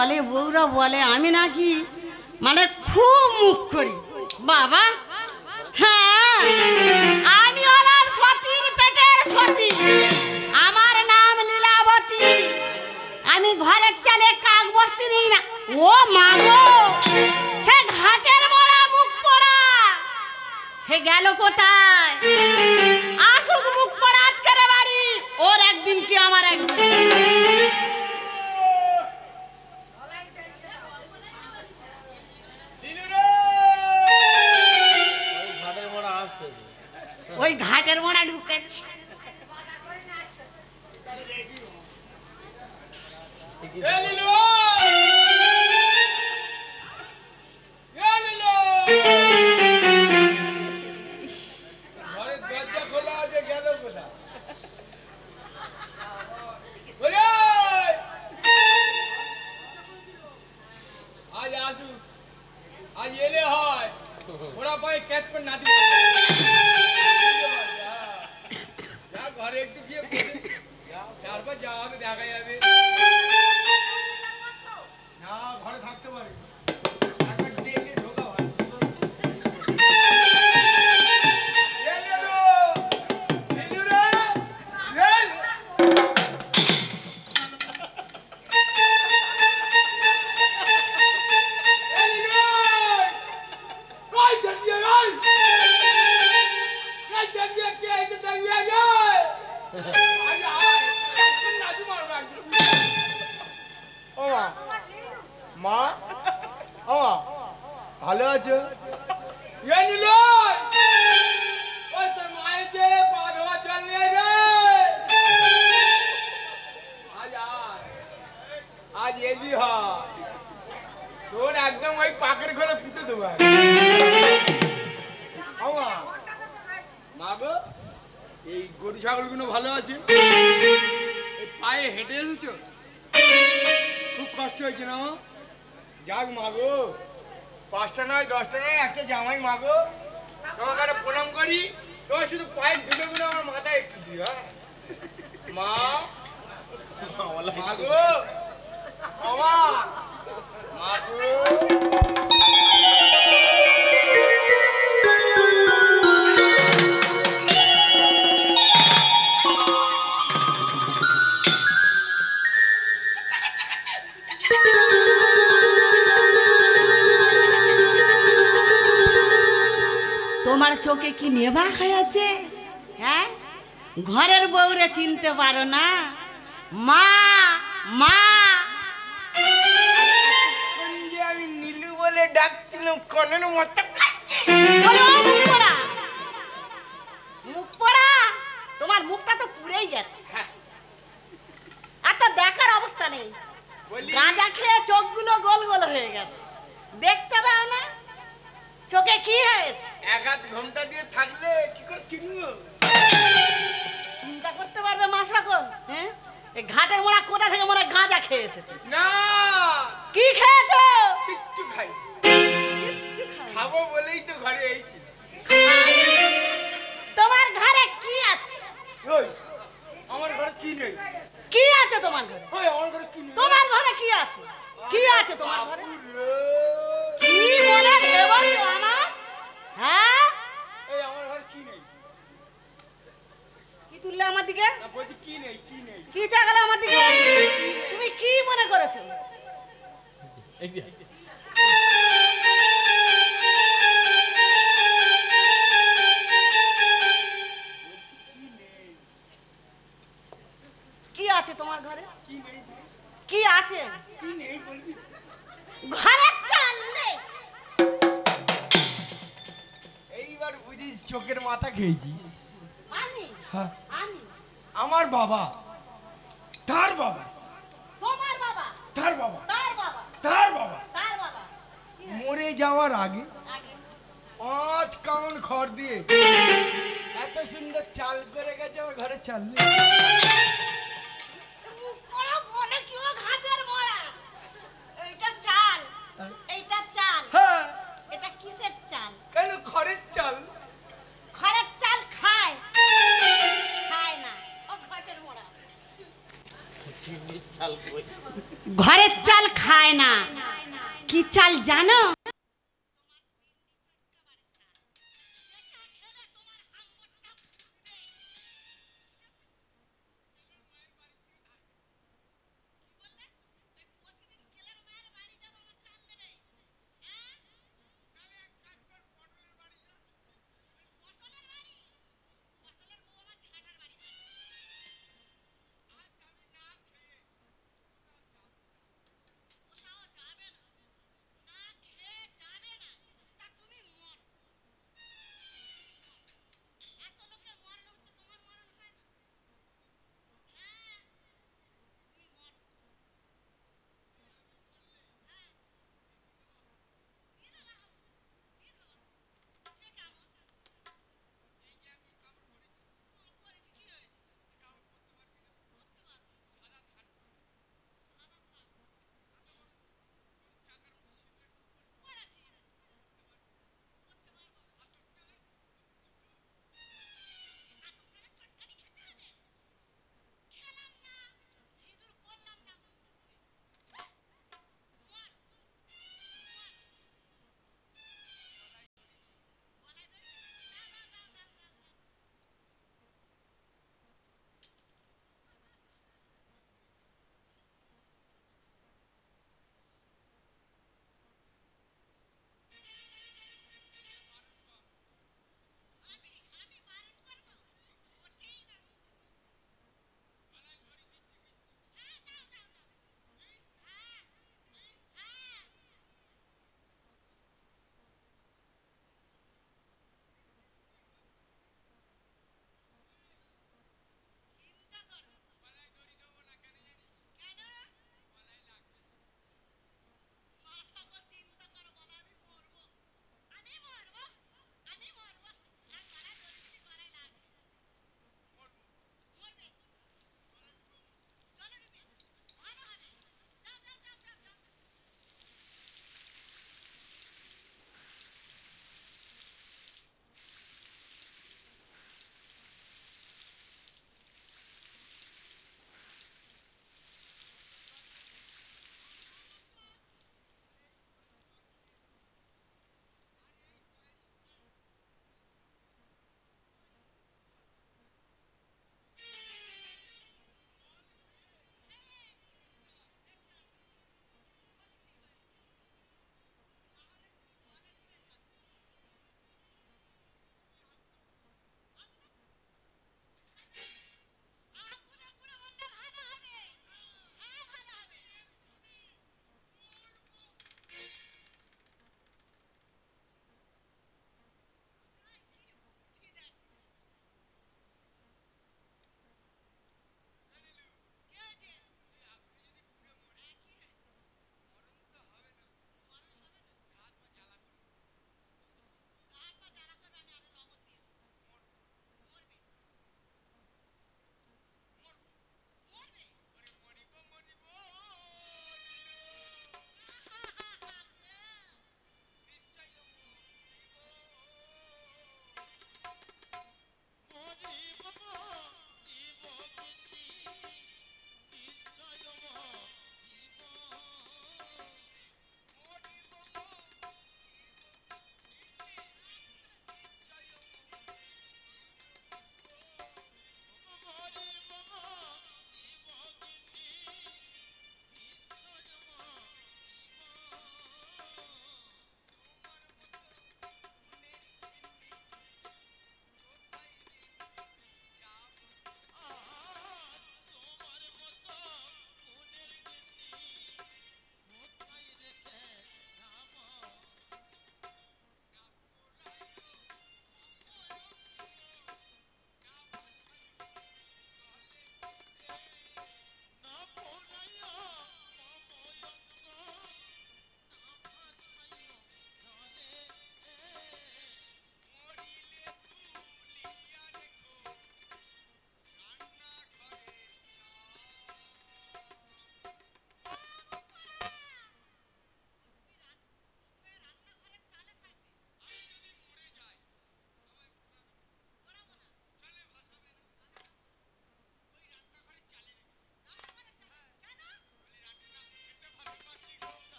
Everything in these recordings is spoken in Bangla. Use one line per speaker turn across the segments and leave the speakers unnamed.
বলে বউরা বলে আমি নাকি মানে খুব মুখ করি বাবা। হ্যাঁ আমি হলাম সতীর পেটের সতী, আমার নাম লীলাবতী। আমি ঘরের চালে কাক বসতে দিই না। ও মা গো, সে ঘাটের মোড়া মুখ পড়া সে গেল কোথায়? আসুক মুখ পড়া আজকের বাড়ি, ওর একদিন কি আমার একদিন। ওই ঘাটের মোড়া ঢুকেছে।
ভালো আছো? আজ এলি হয় তোর একদম ওই পাকের ঘরে পুঁতে দেবো। মা গো, এই গরু ছাগলগুলো ভালো আছে? পায়ে হেঁটে এসেছো? খুব কষ্ট হয়েছে না? যাক মা গো, 5টা নয় 10টা নয় একটা জামাই মা গো, তোমাকে প্রণাম করি। তোমার শুধু পায়ের ধুলোগুলো আমার মাথায় একটু দিও। হ্যাঁ মা, মা গো, মা গো।
তোমার চোখে কি নেভা হয়েছে? হ্যাঁ, ঘরের বউরে চিনতে পারো না? মা মা,
আমি নীলু বলে ডাকছিলাম, কনের মতো খাচ্ছে।
মুখ পড়া, তোমার মুখটা তো পুড়েই গেছে, আর তো দেখার অবস্থা নেই। গাঁজা খেয়ে চোখগুলো গোল গোল হয়ে গেছে, দেখতে পাও না? চোখে কি হয়েছে?
এক হাত ঘোমটা দিয়ে থাকলে কি করে চিনবো?
চিন্তা করতে পারবে মা সকল? হ্যাঁ, এই ঘাটের মোড়া কোথা থেকে মনে গাঁজা খেয়ে এসেছে?
না,
কি খেয়েছো?
কিচ্ছু খাই।
কিচ্ছু খাই?
খাবো বলেই তো ঘরে এসেছি।
তোমার ঘরে কি আছে?
ওই আমার ঘরে কি নেই?
কি আছে তোমার ঘরে?
ওই আমার ঘরে কি নেই?
তোমার ঘরে কি আছে? কি আছে তোমার ঘরে? কি মনে ভেবেছো আমার? হ্যাঁ,
এই আমার ঘরে কি নেই?
কি তুললে আমার দিকে?
না বলছি কি নেই, কি নেই?
কি চাগালে আমার দিকে? তুমি কি মনে করেছো? কি আছে তোমার ঘরে?
কি নেই?
কি আছে?
কি নেই বলবি?
ঘরের চাল নেই।
এইবার বুঝিস চোখের মাথা খেয়েছিস।
আমি
হ্যাঁ,
আমি
আমার বাবা, তার বাবা,
তোমার বাবা,
তার বাবা,
তার বাবা,
তার বাবা
তার বাবা
মরে যাওয়ার আগে
আগে
5 কাউন খড় দিয়ে এত সুন্দর চাল করে গেছে, আমার ঘরে চাল নেই।
ওরা বলে কি ও ঘাটের মোড়া? এইটা চাল, এইটা চাল।
হ্যাঁ,
এটা কিসের চাল?
কেন খড়ের চাল?
ঘরের চাল খায়? খায় না, ও ঘাটের মোড়া। ঘরের চাল খায় কি চাল জানো?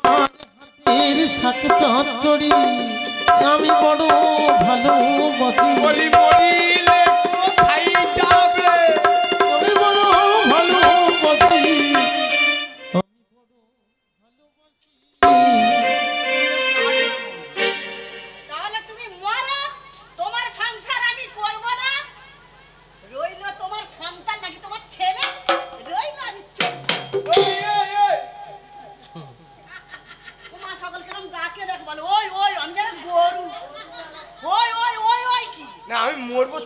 এর শাক চচ্চড়ি আমি বড় ভালোবাসি।
বলি বলিলে কোথায় যাবে?
আমি বড় ভালোবাসি।
তাহলে তুমি মরো, তোমার সংসার আমি করব না। রইলো তোমার সন্তান নাকি তোমার ছেলে, রইলো আমি মা সকল কেরম ডাকে দেখ বলো ওই ওই আমি যেন গরু। ওই ওই ওই ওই কি
না আমি মরবো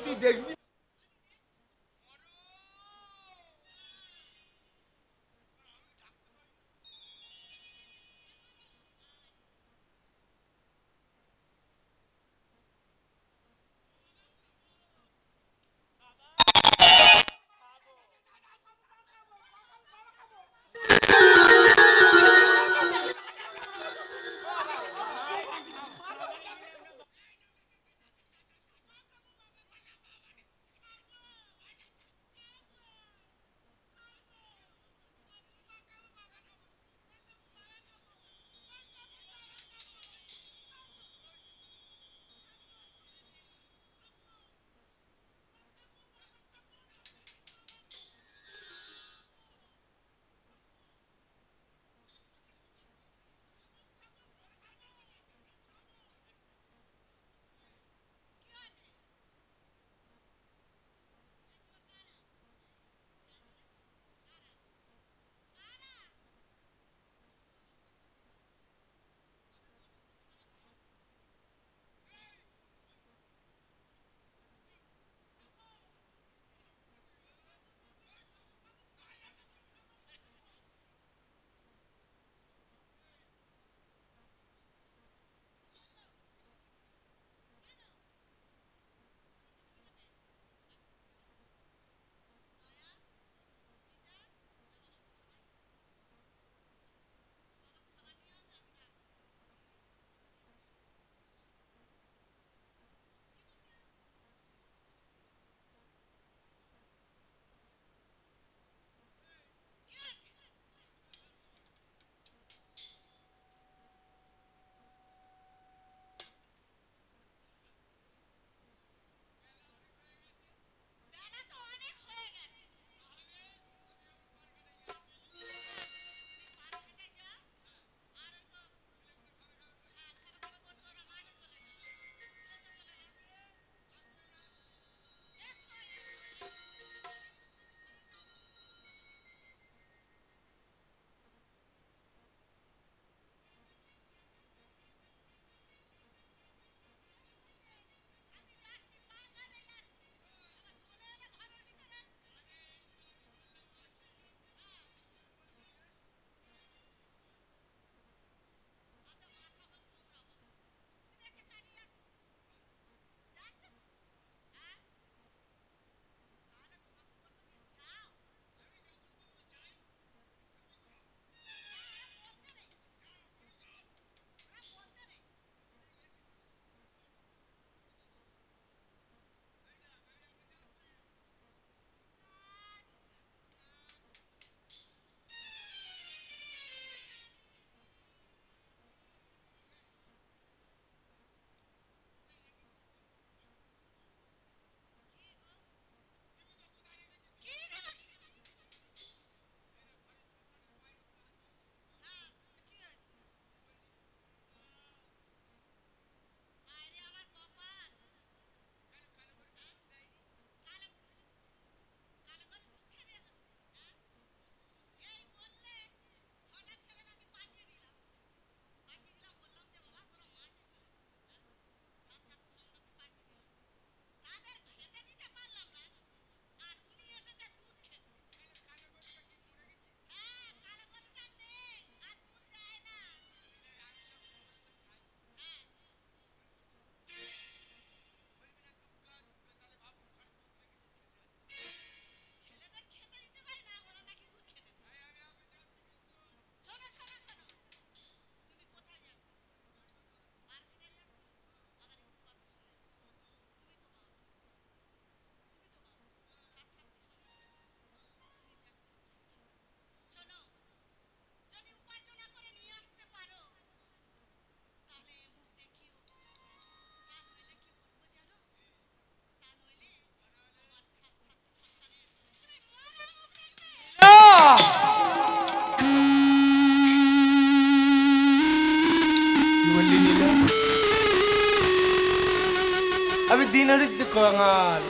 দিনের কাঙাল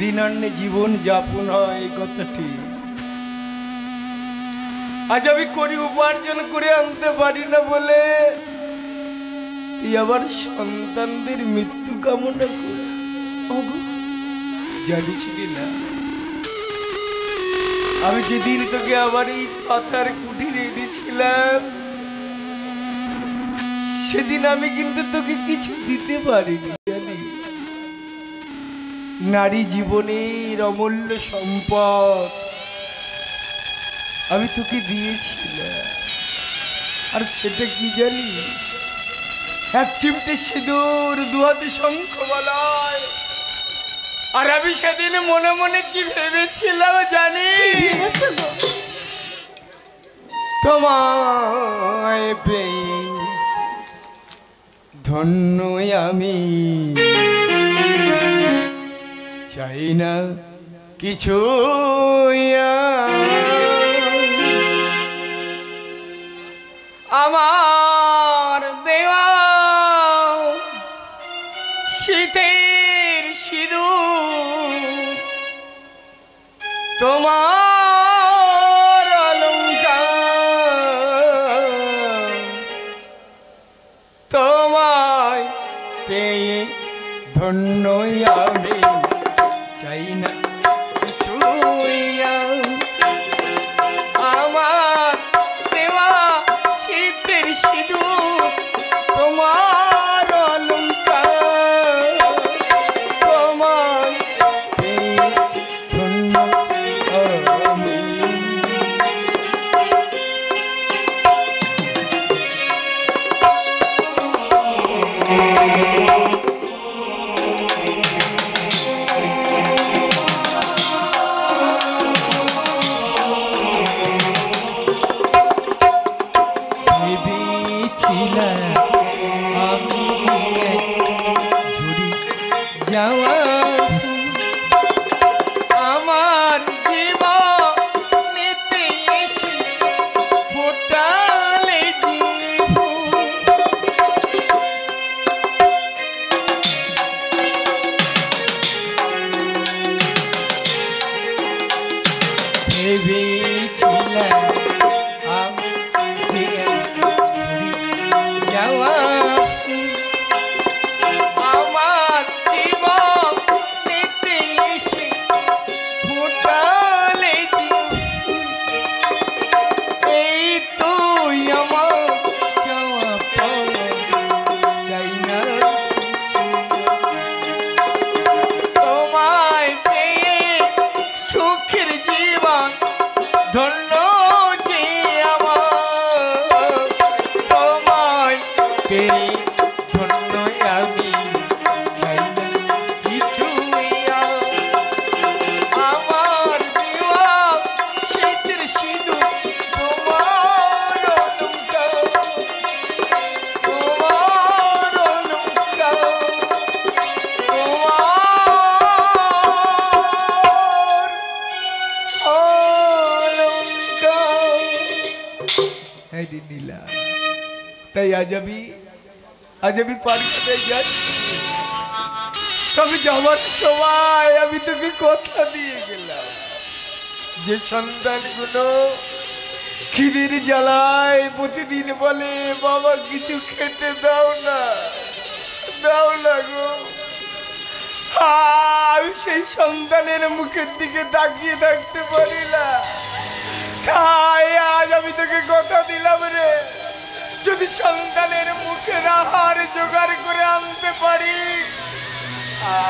দিনান্নে জীবন যাপন হয় কথাটি। আজ আমি করি উপার্জন করে আনতে পারি না বলে তুই আবার সন্তানদের মৃত্যু কামনা করে জানিস না আমি যেদিন তোকে আবার এই পাতার কুঠিরে এনেছিলাম সেদিন আমি কিন্তু তোকে কিছু দিতে পারিনি জানি। নারী জীবনের অমূল্য সম্পদ আমি তোকে দিয়েছিলাম, আর সেটা কি জানি? এক চিমটে সিঁদুর, দুহাতে শঙ্খ বলায়। আর আমি সেদিন মনে মনে কি ভেবেছিলাম জানি? তোমায় পেয়ে ধন্য আমি, চাই না কিছু আমার দেওয়া শীতের সিঁদুর তোমার অলংকার, তোমায় পেয়ে ধন্য আমি, চাই না কিছু আমার দেওয়া শীতের সিঁদুর তোমার অলংকার, তোমায় পেয়ে ধন্য আমি। আমি ঝুড়ি যাওয়া আমার জীবনেতে এসে ফোটালে ভেবেছিলাম আমি যাওয়া আমার জীবন নিতে এসে ফোটালে এই তুই আমার চাওয়া পাওয়া, চাই না তোমায় পেয়ে সুখের জীবন ধন্য যে আমার, তোমায় পেয়ে ধন্য আমি, চাই না কিছু আমার দেওয়া শীতের সিঁদুর তোমার অলংকার, তোমার অলংকার, তোমার অলংকার। এই দিন নীলা, তাই আজ আমি পার্কে যাচ্ছি, তবে যাওয়ার সময় আমি তোকে কথা দিয়ে গেলাম যে সন্তানগুলো খিদের জ্বালায় প্রতিদিন বলে বাবা কিছু খেতে দাও না গো, আমি সেই সন্তানের মুখের দিকে তাকিয়ে থাকতে পারি না। তাই আজ আমি তোকে কথা দিলাম রে, যদি সন্তানের মুখের আহার জোগাড় করে আনতে পারি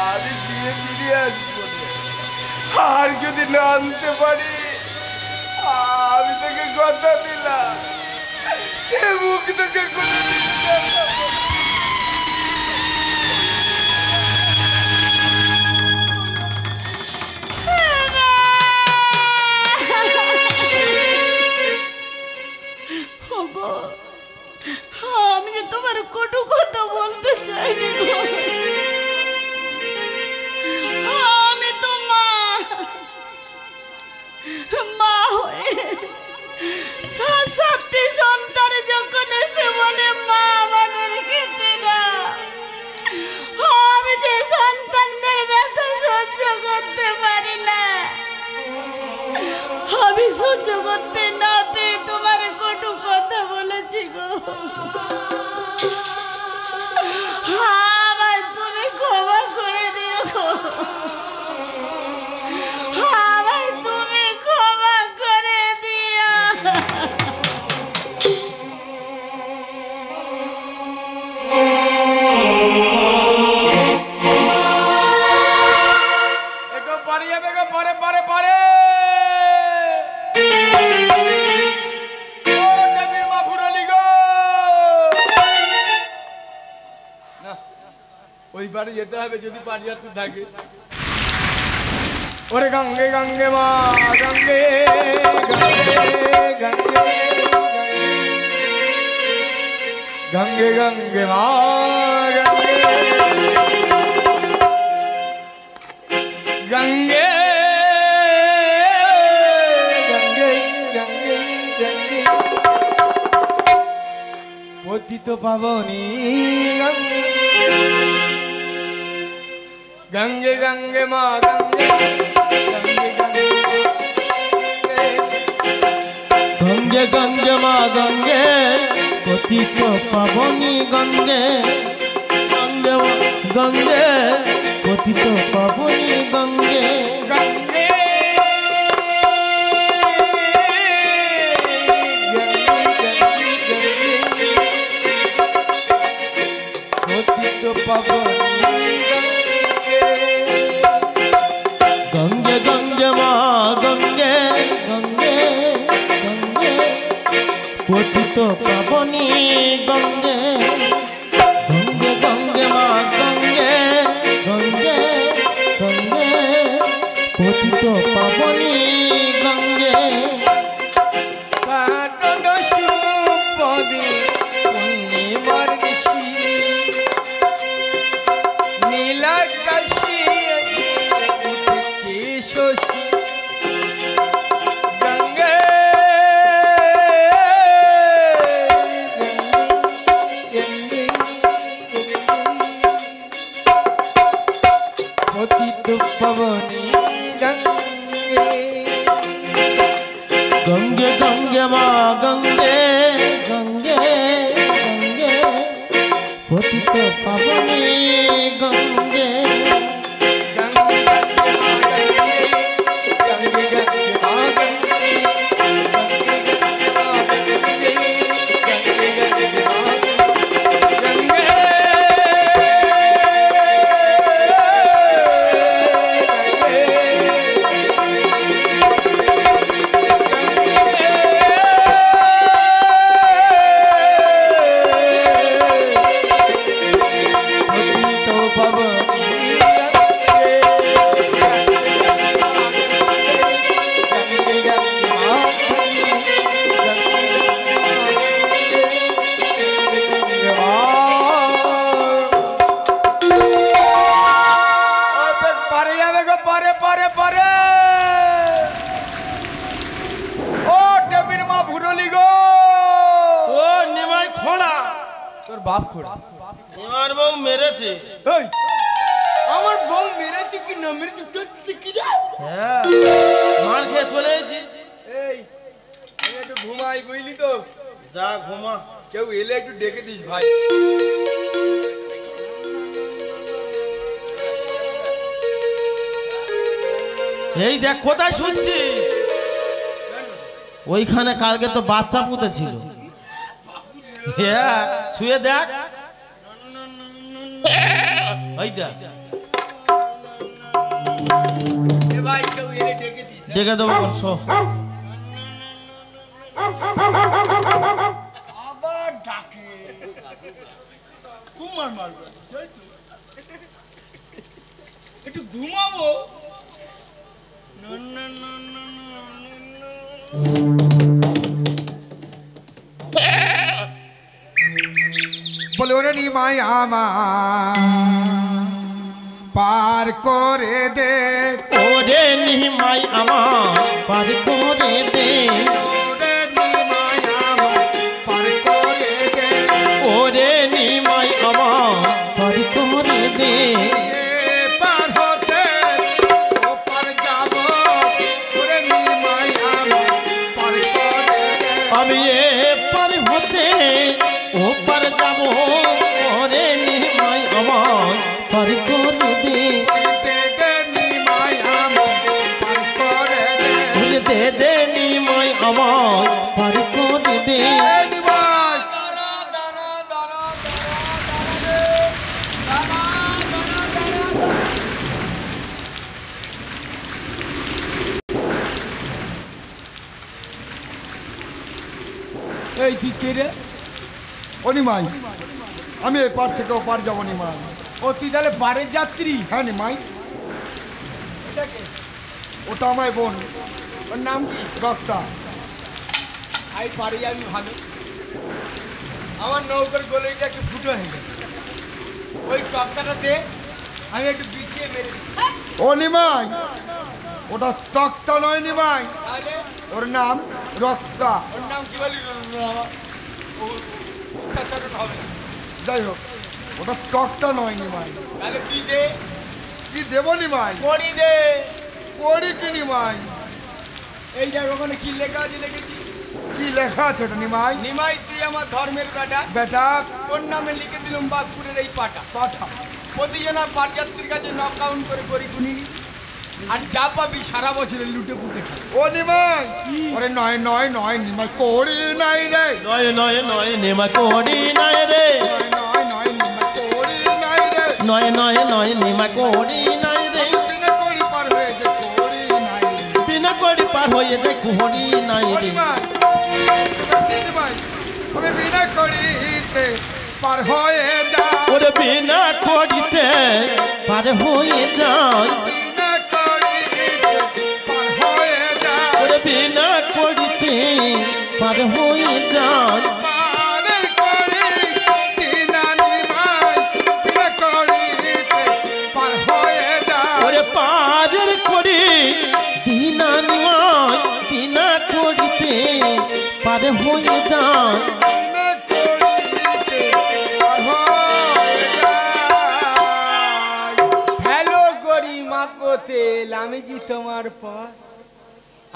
আমি দিয়ে ফিরে আসবো, আর যদি না আনতে পারি আমি তোকে কথা দিলাম মুখ তোকে কোনোদিন দেখাবো।
আমি যে তোমার কটু কথা বলতে চাইনি গো, আমি তো মা হয়ে সাথে সন্তান যখন এসে বলে করতে না পেয়ে তোমার কটু কথা বলেছি গো। আমায় তুমি ক্ষমা করে দিও গো। আমায় তুমি ক্ষমা করে দিও।
একটু পারে যাবে গো, পারে পারে পারে। ও দেবীর মা ফুরলি গো। না, ওই পারে যেতে হবে যদি পারে যেতে থাকে। ওরে গঙ্গে গঙ্গে মা গঙ্গে গঙ্গে গঙ্গে গঙ্গে মা গঙ্গে গঙ্গে গঙ্গে গঙ্গে পতিত পাবনী গঙ্গে গঙ্গে মা গঙ্গে
গঙ্গে গঙ্গে মা গঙ্গে পতিত পাবনী গঙ্গে গঙ্গে গঙ্গে পতিত পাবনী গঙ্গে
গঙ্গে পতিত পাবনী
গঙ্গে গঙ্গে মা গঙ্গে গঙ্গে গঙ্গে পতিত পাবনী গঙ্গে গঙ্গে গঙ্গে মা গঙ্গে গঙ্গে গঙ্গে পতিত পাবনী গঙ্গে
সানন্দ সুপদী পূর্ণিমার নিশি নীলাকাশী উঠেছে শশী গঙ্গে গঙ্গে পতিত পাবনী
গঙ্গে গঙ্গে মা গঙ্গে গঙ্গে গঙ্গে পতিত পাবনী গঙ্গে
তোর বাপ খোড়া
আমার বউ মেরেছে।
এই আমার বউ মেরেছে কি না মেরেছে তোর কি রে?
হ্যাঁ মার খেয়ে চলে এসেছিস।
এই আমি একটু ঘুমাই বুঝলি তো।
যা ঘুমা।
কেউ এলে একটু ডেকে দিস ভাই।
এই দেখ কোথায় শুচ্ছি, ওইখানে কালকে তো বাচ্চা পুঁতেছিল। হ্যাঁ শুয়ে দেখ, ওই দেখ।
এ ভাই কেউ এলে ডেকে দিস।
ডেকে দেবো শো।
আবার ডাকে ঘুমার মারবে একটু ঘুমাবো। বলে ওরে নি মায়া পার করে দে,
ওরে নিমাই আমার পার করে দে,
ওরে নি মায়া পার করে দে,
ওরে নিমাই আমার পার করে দে।
পার হতে ও পার যাব, ওরে নি মায়া পার
আমি এপার হতে ওপার যাব ওরে নিমাই আমার পার করে দে দে দে নিমাই আমার পার করে দে
এই ঠিক কে রে?
ও নিমাই, আমি এপার থেকে ওপার যাবো নিমাই।
ও তুই তাহলে বাড়ির যাত্রী?
হ্যাঁ নিমাই,
এটাকে
ওটা আমার বোন
ওর নাম কি?
রক্তা।
আমি পারি আমি ভালো, আমার নৌকার গলিটা একটু ফুটো হয়ে গেছে, ওই তক্তাটাতে আমি একটু বিছিয়ে মেরে দিই।
ও নিমাই, ওটা তক্তা নয় নিমাই,
তাহলে
ওর নাম রক্তা।
ওর নাম কি বলি? হবে না।
যাই হোক, ওটা তক্তা নয় নিমাই।
তাহলে তুই দে।
কি দেবো নিমাই?
করি দে।
করি কি নিমাই?
এই দেখ ওখানে কি লেখা আছে লিখেছি।
কি লেখা আছে ওটা নিমাই?
নিমাই তুই আমার ধর্মের বেটা,
বেটা
তোর নামে লিখে দিলাম বাঘপুরের এই পাটা।
পাঠা।
প্রতিজনা পারযাত্রীর কাছে নক আউট করে করি গুনিনি, আর যা পাবি সারা বছরে লুটে পুটে খা।
ও নিমাই, ওরে নয় নয় নয় নিমাই, করি নাই রে।
নয় নয় নয় নিমাই করি নাই রে।
নয় নয় নয় নিমাই, করি নাই রে।
নয় নয় নয় নিমাই করি নাই রে।
বিনা করি পার হয়ে যে করি নাই রে।
বিনা করি পার হয়ে যে করি নাই
ও
রে।
নিমাই, নিমাই, আমি বিনা করিতে পার হয়ে যাই।
ওরে বিনা করিতে পার হয়ে যায়।
বিনা করিতে পার হয়ে যাই।
ওরে বিনা করিতে পার হয়ে যায়।
পারের করি দিনা নিমাই, বিনা করিতে পার হয়ে যাই।
ওরে পারের করি দিনা নিমাই বিনা করিতে পার হয়ে যায়।
বিনা করিতে পার হয়ে যাই।
হ্যালো গরি মাকো তেল, আমি কি তোমার পর?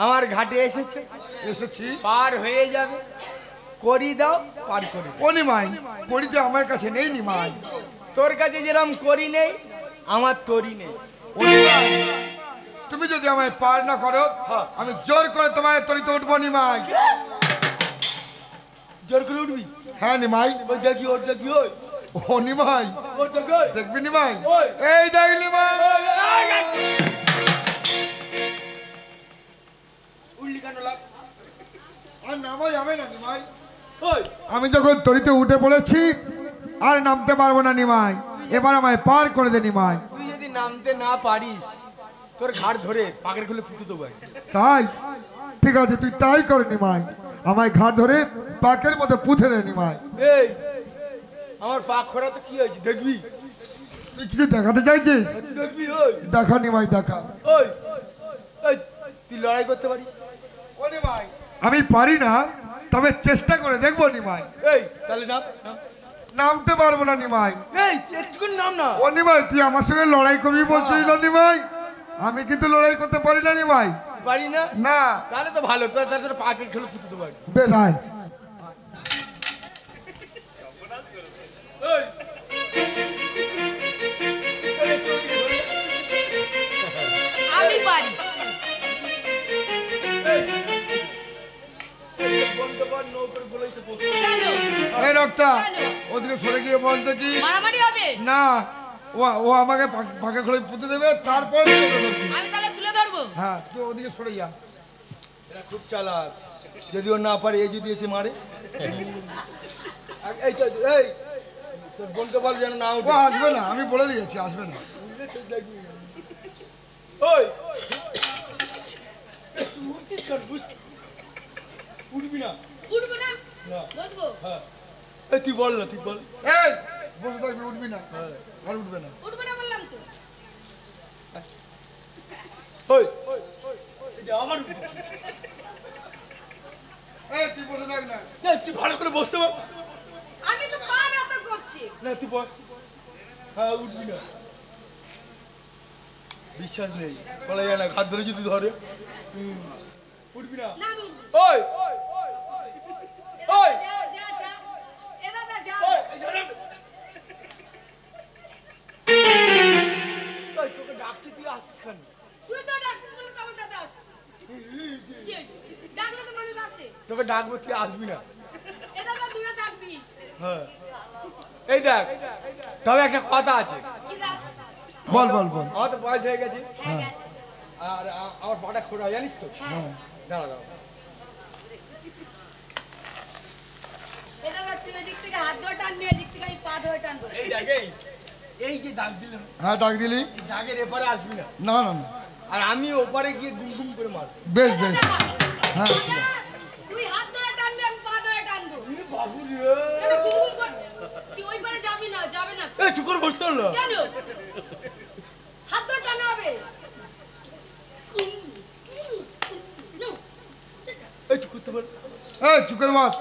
আমার ঘাটে এসেছে,
এসেছি।
পার হয়ে যাবে, করি দাও, পার করে দাও।
ও নিমাই, করিতে আমার কাছে নেই নিমাই।
তোর কাছে যেরকম করি নেই, আমার তোরই নেই।
ও নিমাই, তুমি যদি আমায় পার না করো,
হ্যাঁ।
আমি জোর করে তোমায় তরিতে উঠবো নিমাই।
জোর করে উঠবি?
হ্যাঁ নিমাই।
ওই দেখি, ওর দেখি, ওই
ও নিমাই,
ওর দেখি, ওই।
দেখবি নিমাই?
ওই।
এই দেখ নিমাই।
উঠলি কেন লাগ?
আর নামা যাবে না নিমাই।
ওই
আমি যখন তরিতে উঠে পড়েছি আর নামতে পারবো না নিমাই। এবার আমায় পার করে দে নিমাই।
তুই যদি নামতে না পারিস, তোর ঘাড় ধরে পাকের খুলে ফুটে দেবো।
তাই ঠিক আছে, তুই তাই কর নিমাই। আমায় ঘাট ধরে পাকের মধ্যে পুঁতে দে নিমাই।
এই আমার পাক খোরা তো কি হয়েছে দেখবি?
তুই কিছু দেখাতে চাইছিস?
তুই দেখবি? ওই
দেখা নিমাই, দেখা।
ওই ওই তুই লড়াই করতে পারি?
ও নিমাই, আমি পারি না, তবে চেষ্টা করে দেখবো নিমাই।
এই তাহলে নাম নাম।
নামতে পারবো না নিমাই।
এই একটু নাম না।
ও নিমাই, তুই আমার সঙ্গে লড়াই করবি বলছিস না নিমাই? আমি কিন্তু লড়াই করতে পারি না নিমাই।
পারি না?
না।
তাহলে তো ভালো, তোর তাদের পাকের খুলে ফুটে দেবো।
বেলায়
ওই
আমি পারি।
বলতে পার নৌকর বলেই তো বলতে।
কেন?
এই রক্তা,
কেন?
ওদিকে সরে গিয়ে বলতে কি
মারামারি হবে?
না, ও আমাকে পাকে খুলে পুঁতে দেবে, তারপরে তুই ওকে ধরবি।
আমি তাহলে তুলে ধরবো।
হ্যাঁ, তুই ওদিকে সরে যা।
এরা খুব চালাক, যদি ও না পারে এই যদি এসে মারে। এই তো এই তোর বলতে পার যেন না
ও
উঠে।
আসবে না, আমি বলে দিয়েছি আসবে না।
ওই তুই উঠছিস কেন? উঠবি না?
উঠবো না?
না।
বসবো?
হ্যাঁ এই তুই বল না, তুই বল।
এই বসে থাকবি, উঠবি না। আর উঠবে না।
উঠবো না বললাম তো।
ওই এটা আমার উঠবি।
এই তুই বসে থাক না।
এই তুই ভালো করে বসতে পার
আমি তো পা ব্যথা করছি।
না, তুই বস। হ্যাঁ উঠবি না, বিশ্বাস নেই, বলা যায় না, ঘাত ধরে যদি ধরে। উঠবি না?
না আমি উঠবো।
ওই তোকে ডাকবো তুই আসবি না।
এটা তো দূরে থাকবি।
হ্যাঁ এই দেখ, তবে একটা কথা আছে।
কি দেখ?
বল বল বল।
আমার তো বয়স হয়ে গেছে,
হ্যাঁ গেছে।
আর আমার পাটা খোঁড়া জানিস তো।
হ্যাঁ।
দাঁড়া দাঁড়া,
এটা দেখ, তুই এদিক থেকে হাত ধরে টানবি, এদিক থেকে আমি পা ধরে টানবো।
এই দেখ, এই যে দাগ দিলাম,
হ্যাঁ দাগ দিলি?
এই দাগের এপারে আসবি না,
না না না,
আর আমি ওপারে গিয়ে গুম গুম করে মারব।
বেশ বেশ। হ্যাঁ
তুই হাত ধরে টানবি, আমি পা ধরে টানবো।
বাবু রে,
কেন গুম কর? তুই ওই পারে যাবি না, যাবে না।
এই চুপ করে বসতে হলো।
কেন? হাত ধরে টানা হবে।
এই চুপ করতে বল।
এই চুপ করে বস।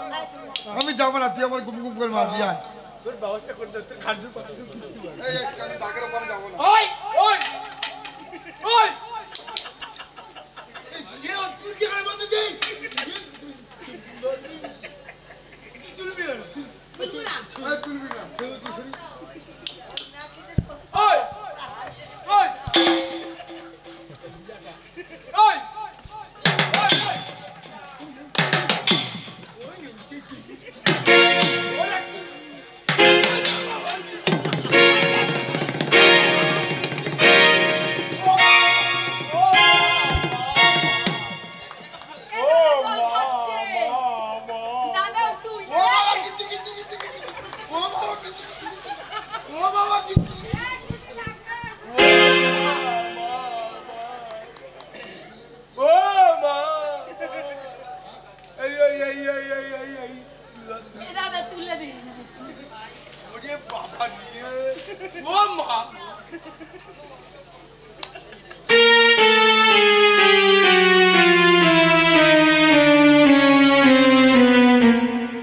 আমি যাবো না, তুই আমার গুম গুম করে মারবি। আয়।
তোর ব্যবস্থা করে দে, তোর খাদ্য পাঠাতে।
এই আমি দাগের ওপরে যাবো না।
ওই ওই ওই, এই তুই যে গায়ে মধ্যে দেই চলবি না,
বুঝবো না।
এই তুলবি না।
ওই ওই ওই
জল খাচ্ছে। দাদা একটু উল্টে
ও বাবা
দে।
কিচ্ছু কিচ্ছু কিচ্ছু কিচ্ছু। ও বাবা কিচ্ছু কিচ্ছু কিচ্ছু। ও বাবা কিচ্ছু কিচ্ছু।
ও মা, এই এই এই এই এই এই এই
এ দাদা তুলে দে।
ওরে বাবা রে, ও মা।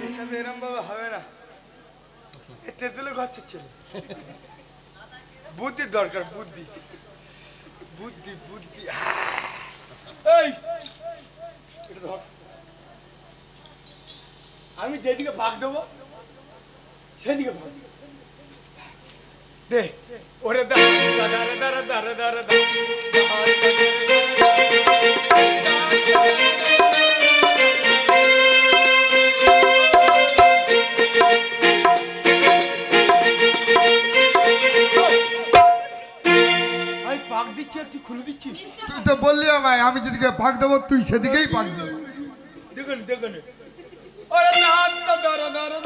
এর সাথে এরম ভাবে হবে না, এ তেঁতুলের গছের ছেলে। বুদ্ধির দরকার, বুদ্ধি বুদ্ধি বুদ্ধি। এই এটা ধর, আমি যেদিকে ভাগ দেবো সেদিকে ভাগ দে। ওরে দাঁড়া দাঁড়া দাঁড়া দাঁড়া দাঁড়া দাঁড়া। আমি পাক দিচ্ছি আর তুই খুলে দিচ্ছিস।
তুই তো বললি আমায় আমি যেদিকে ভাগ দেবো তুই সেদিকেই ভাগ দেবো।
দেখুন দেখুন, ওরে দাঁড়া দাঁড়া দাঁড়া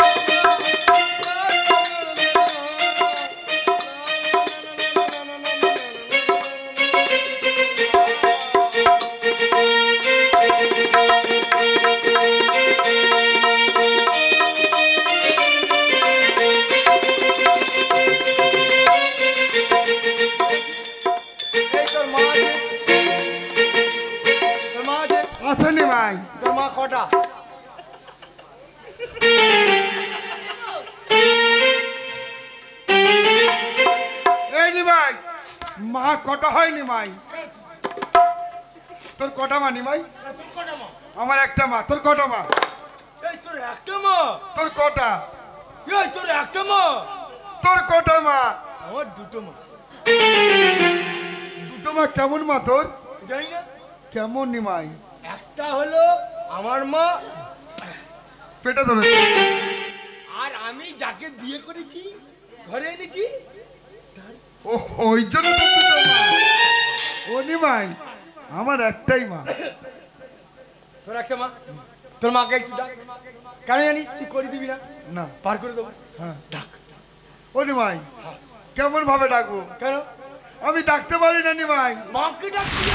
আছে নি ভাই?
তোর মা কটা?
এই নি ভাই, মা কটা হয়নি ভাই? তোর কটা মা নি ভাই?
তোর কটা মা?
আমার একটা মা। তোর কটা মা?
এই তোর একটা মা?
তোর কটা?
এই তোর একটা মা?
তোর কটা মা?
আমার দুটো মা।
দুটো মা? কেমন মা তোর?
জানি না।
কেমন নি ভাই?
একটা হলো আমার মা,
পেটে ধরেছে।
আর আমি যাকে বিয়ে করেছি ঘরে এনেছি।
ও ওই জন্য তো দুটো মা। ও নি ভাই, আমার একটাই মা।
তোর একটা মা? তোর মাকে একটু ডাক। কেন জানিস? তুই করে দিবি না?
না।
পার করে দেবো।
হ্যাঁ
ডাক।
ও নি ভাই, কেমন ভাবে ডাকবো?
কেন?
আমি ডাকতে পারি না নি ভাই।
মাকে ডাকতে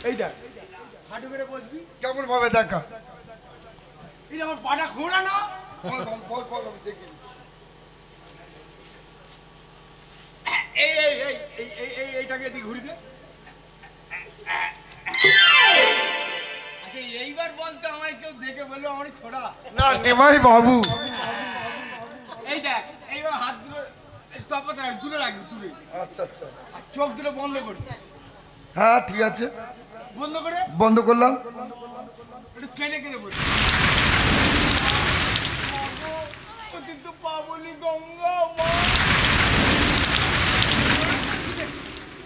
এই দেখ, হাঁটু করে বসবি।
কেমন ভাবে দেখা?
এই যে আমার পাটা খোঁড়া না,
বল বল বল বল, আমি দেখে দিচ্ছি।
এই এই এই এই এই এই এইটাকে এদিকে ঘুরি দে। আচ্ছা এইবার বলতো আমায় কেউ দেখে বললো আমার খোঁড়া।
না নিমাই বাবু।
এই দেখ, এইবার হাত দুটো তপতে রাখ, দূরে রাখবি দূরে।
আচ্ছা আচ্ছা,
আর চোখ দুটো বন্ধ করবি।
হ্যাঁ ঠিক আছে,
বন্ধ করে
বন্ধ করলাম।
একটু কেঁদে কেঁদে বলবি। কিন্তু পাবনি গঙ্গা মা।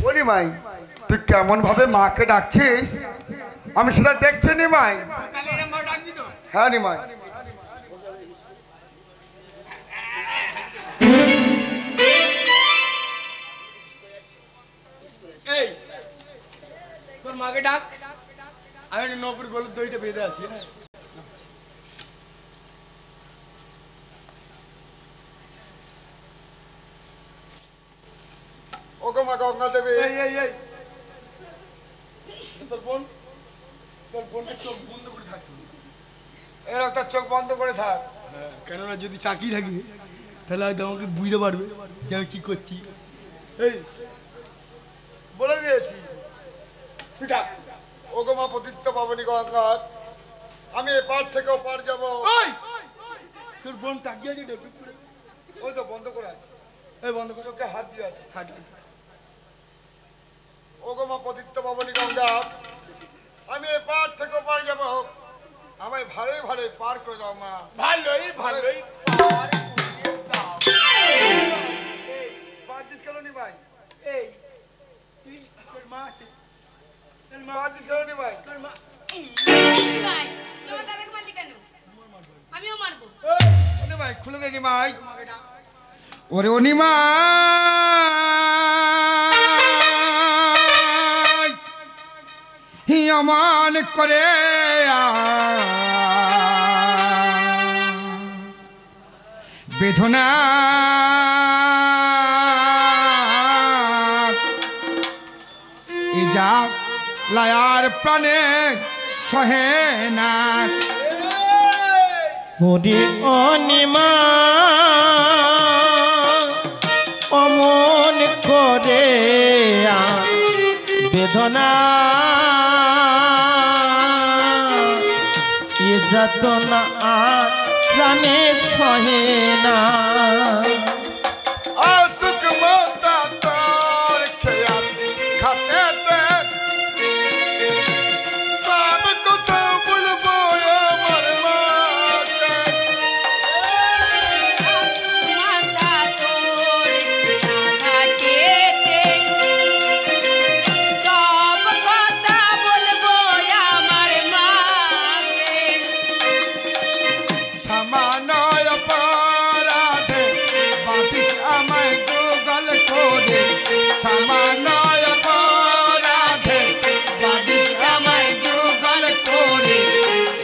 ওরে মাই, তুই কেমন ভাবে মাকে ডাকছিস আমি সেটা দেখছি নিমাই।
তাহলে এরকম ভাবে ডাকবি তো?
হ্যাঁ নিমাই।
এই তোর মাকে ডাক, আমি একটা নপুর গরুর দইটা বেঁধে আসি। হ্যাঁ
ও গো মা গঙ্গা দেবী।
এই এই এই তোর বোন, তোর বোনকে চোখ বন্ধ করে থাকতো।
এর তার চোখ বন্ধ করে থাক।
কেননা যদি চাকি থাকি তাহলে হয়তো আমাকে বুঝতে পারবে যে আমি কি করছি। এই
বলে দিয়েছি।
তুই ডাক।
ও গো মা পতিত পাবনী গঙ্গা, আমি এপার থেকে ওপার যাবো।
ওই তোর বোন তাকিয়ে আছে ডুব করে।
ওই তো বন্ধ করে আছে,
এই বন্ধ কর।
চোখে হাত দিয়ে আছে।
হাট হাট।
ও গো মা পতিত পাবনী গঙ্গা, আমি এপার থেকে ওপার যাবো, আমায় ভালোই ভালোই পার করে দাও মা।
ভালোই ভালোই
বাঁচিস কেন নি ভাই?
এই তুই তোর মা আছে, তোর মা
বাঁচিস কেন নি ভাই?
তোর মা
ভাই, তোমার দাদাকে মারলি কেন? আমিও মারবো।
নি ভাই খুলে দে নি ভাই।
মাকে ডাক।
ওরে ও নিমা অমান করে বেদনা যা লায়ার প্রাণে সহে না।
ওরে অনিমা অমন করে বেদনা এ যাতনা আর প্রাণে সহে না।
আসুক মতা তোর খেয়াল খাতেতে সব কথা বলবো আমার মাকে।
মাথা তোর ঘাটেতে সব কথা বলবো আমার মাকে।
সামান্য অপরাধে বাঁধিস আমায় দুগাল করে। সামান্য অপরাধে বাঁধিস আমায় দুগাল করে।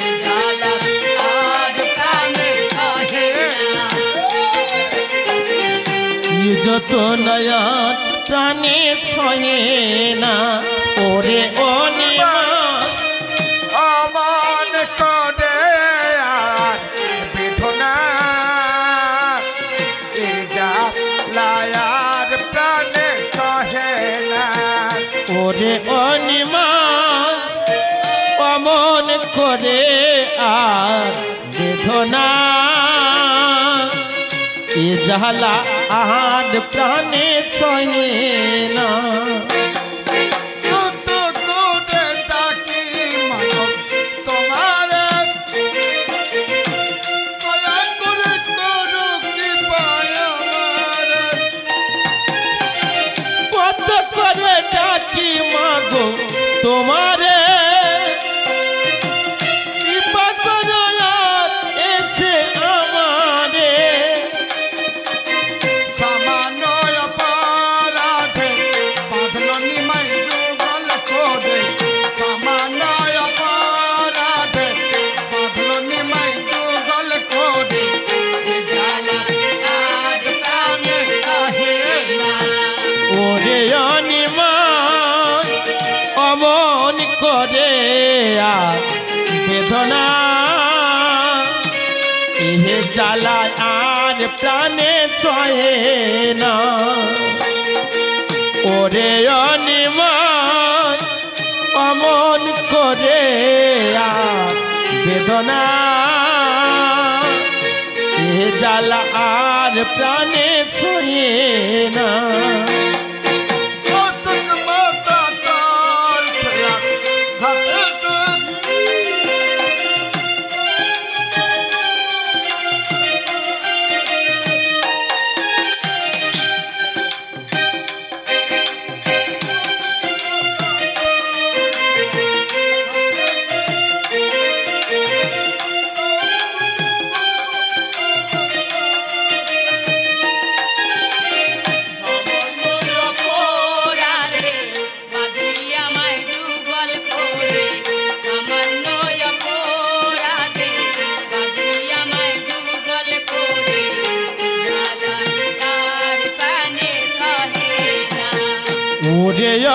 এ জ্বালা আজ প্রাণে সহে না।
এ যত নয়া প্রাণে সহে না। ওরে অনিমা
অমন করে আর বেদনা এ জ্বালায়ার প্রাণে সহে না।
ওরে অনিমা অমন করে আর বেদনা এ জ্বালা আর প্রাণে সহে না।
কত করে ডাকি মাগো তোমারে, দয়া করে করো কৃপায় আমারে।
কত করে ডাকি মাগো তোমারে, কৃপা করো আর এসে আমারে।
সামান্য অপরাধে বাঁধল নিমাই যুগল করে। সামান্য অপরাধে বাঁধল নিমাই যুগল করে। এ জ্বালা আজ প্রাণে সহে না।
ওরে অনিমা অমন করে আর বেদনা এহে জ্বালা আর প্রাণে সহে না। ওরে অনিমা অমন করে আর বেদনা এ জ্বালা আর প্রাণে সহে না।
আসুক মতা তোর খেয়াল খাতেতে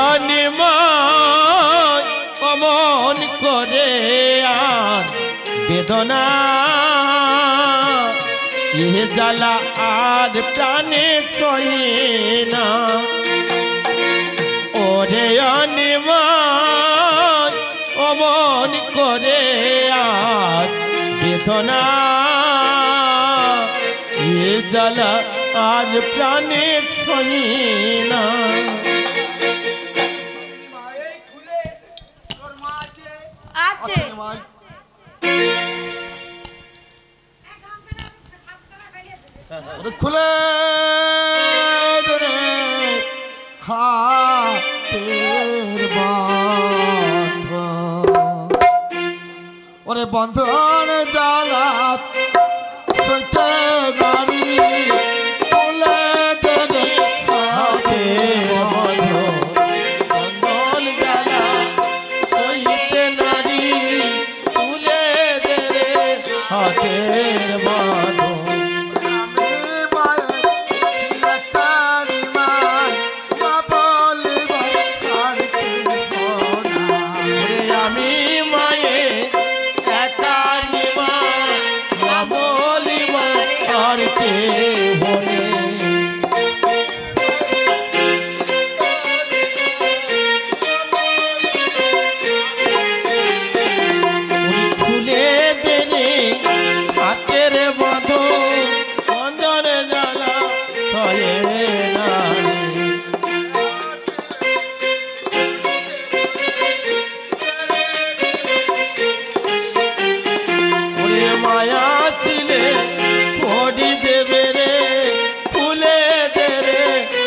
অনিময় অমন করে আর বেদনা এ জ্বালা আর প্রাণে চলে না ওরে অনিময় অমন করে আর বেদনা এ জ্বালা আর প্রাণে চলে না
আছে
খুলে দে রে হাতের বন্ধন ওরে বন্ধন জ্বালা সইতে নারী খুলে দে রে
হাতের বন্ধন বন্ধন জ্বালা সইতে নারী তুলে দে রে হাতের বন্ধন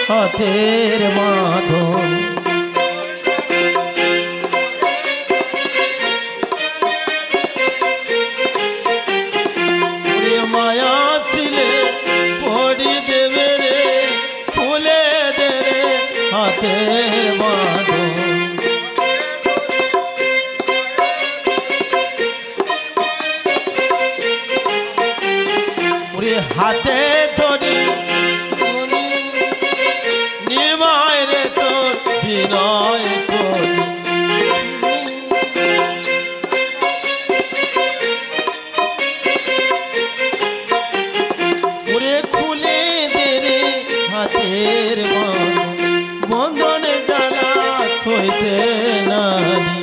হাতের মাধন মায়া ছিলে পড়ি দেবে রে ফুলে দে রে হাতের মাধন হাতে ধরি নিমায় রে তোর বিনয় করি ওরে খুলে দে রে হাতের বন্ধনে জ্বালা সইতে নারী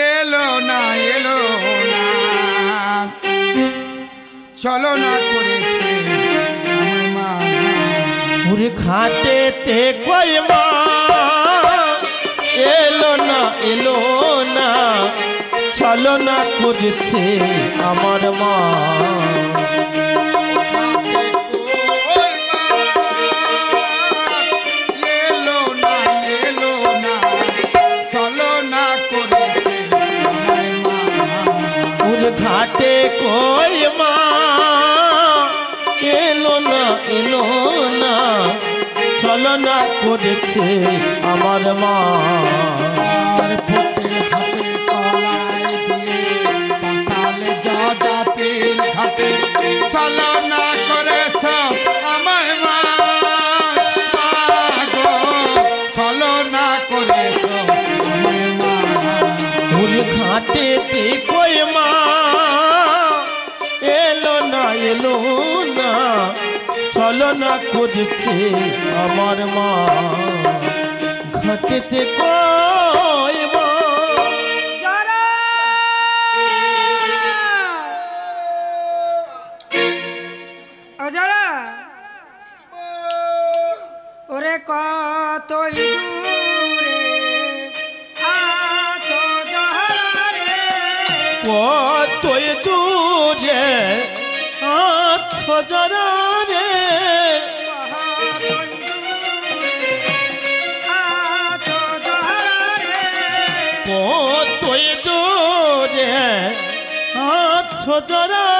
এলো না চলো না করেছে
পুরে খাটেতে কই মা এলো না চলো না করেছে আমার মা
এলো না চলো না করেছে
পুরে ঘাটে কই মা এলো না চলো না করেছে আমার মা
চলো না করেছ আমার মা চলো না করেছ
পুরে ঘাটে কই মা এলো না চলো না করেছে আমার মা ঘাটেতে কই মা
অজারা ওরে কতই দূরে আছো জহরে
কতই দূরে আছো জহরে কতই দূরে আছো জহরে